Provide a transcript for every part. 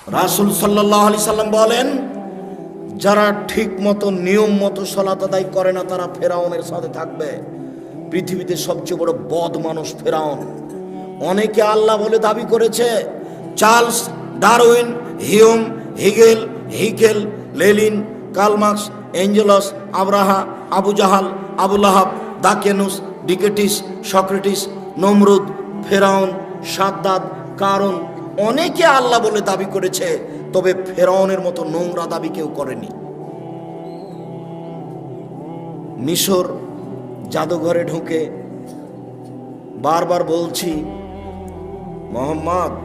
রাসূল সাল্লাল্লাহু আলাইহি সাল্লাম বলেন, যারা ঠিক মতো নিয়ম মতো সালাত আদায় করে না তারা ফেরাউনের সাথে থাকবে। পৃথিবীতে সবচেয়ে বড় বদ মানুষ ফেরাউন। অনেকে আল্লাহ বলে দাবি করেছে। Charles Darwin, Hume, Hegel, Lenin, Karl Marx, Engels, আব্রাহা, আবু জাহাল, আবু লাহাব, দাকিয়ানুস, ডিকেটিস, সক্রেটিস, নমরুদ, ফেরাউন, সাদ্দাত, কারুন, অনেকে আল্লাহ বলে দাবি করেছে, তবে ফেরাউনের মতো নোংরা দাবি কেউ করেনি। মিশর জাদুঘরে ঢুকে বারবার বলছি, মোহাম্মদ,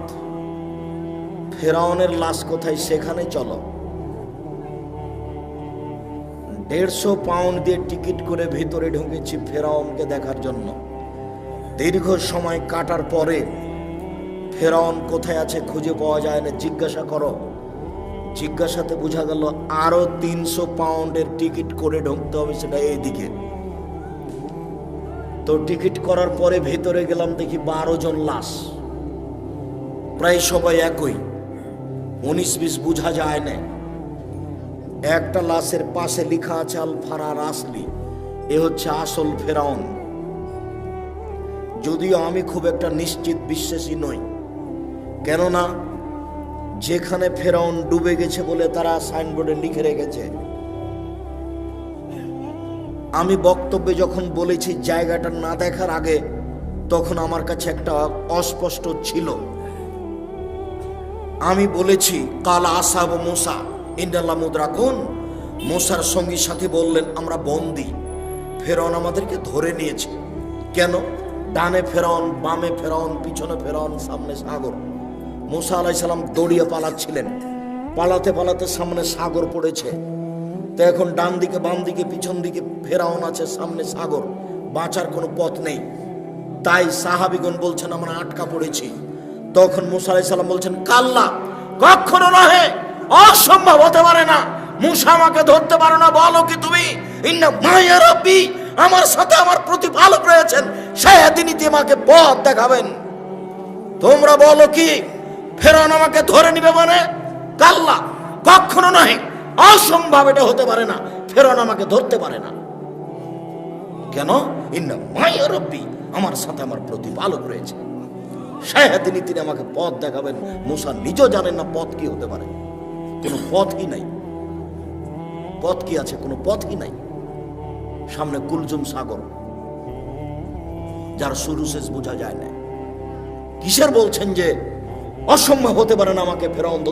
ফেরাউনের লাশ কোথায় সেখানে চলো। 150 পাউন্ড দিয়ে টিকিট করে ভিতরে ঢুকেছি ফেরাউনকে দেখার জন্য। দীর্ঘ সময় কাটার পরে ফেরাউন কোথায় আছে খুঁজে পাওয়া যায় না। জিজ্ঞাসা করো, জিজ্ঞাসাতে বোঝা গেল আরো 300 পাউন্ডের টিকিট করে ঢুকতে হবে, সেটা এইদিকে। তো টিকিট করার পরে ভেতরে গেলাম, দেখি 12 জন লাশ, প্রায় সবাই একই, 19-20 বোঝা যায় না। একটা লাশের পাশে লেখা আছে আল ফারার আসলি, এ হচ্ছে আসল ফেরাউন। যদিও আমি খুব একটা নিশ্চিত বিশ্বাসী নই, কেননা যেখানে ফেরাউন ডুবে গেছে বলে তারা সাইনবোর্ডে লিখে রেখেছে। আমি বক্তব্যে যখন বলেছি জায়গাটা না দেখার আগে, তখন আমার কাছে একটা অস্পষ্ট ছিল। আমি বলেছি কালা আসাব মুসা ইন্দাল্লাহ মুদরাকুন, মুসার সঙ্গী সাথী বললেন আমরা বন্দী, ফেরাউন আমাদেরকে ধরে নিয়েছে। কেন? ডানে ফেরাউন, বামে ফেরাউন, পিছনে ফেরাউন, সামনে সাগর। মুসা আলাইহিস সালাম দৌড়িয়ে পালাচ্ছিলেন, পালাতে পালাতে সামনে সাগর পড়েছে। তো এখন ডান দিকে বাম দিকে পিছন দিকে ফেরাউন আছে, সামনে সাগর, বাঁচার কোনো পথ নেই। তাই সাহাবীগণ বলছেন আমরা আটকা পড়েছি। তখন মুসা আলাইহিস সালাম বলছেন কাল্লা, কখনো নহে, অসম্ভব হতে পারে না, মুসা আমাকে ধরতে পারো না। বলো কি তুমি? ইন্না মাইয়া রাব্বি, আমার সাথে আমার প্রতিপালক রয়েছেন, সেদিনই আমাকে পথ দেখাবেন। তোমরা বলো কি ফেরাউন আমাকে ধরে নিবে? মানে কাল্লা, কখনো নহে, অসম্ভব, এটা হতে পারে না, ফেরাউন আমাকে ধরতে পারে না। কেন? ইন্না মাইয়া রাব্বি, আমার সাথে আমার প্রতিপালক রয়েছে, সেদিনই তিনি আমাকে পথ দেখাবেন। মুসা নিজেও জানেন না পথ কি হতে পারে, কোনো পথই নাই। পথ কি আছে? কোনো পথই নাই। সামনে কুলজুম সাগর, যার শুরু শেষ বোঝা যায় না। কিসের বলছেন যে অসম্ভব হতে পারে না আমাকে ফেরাউন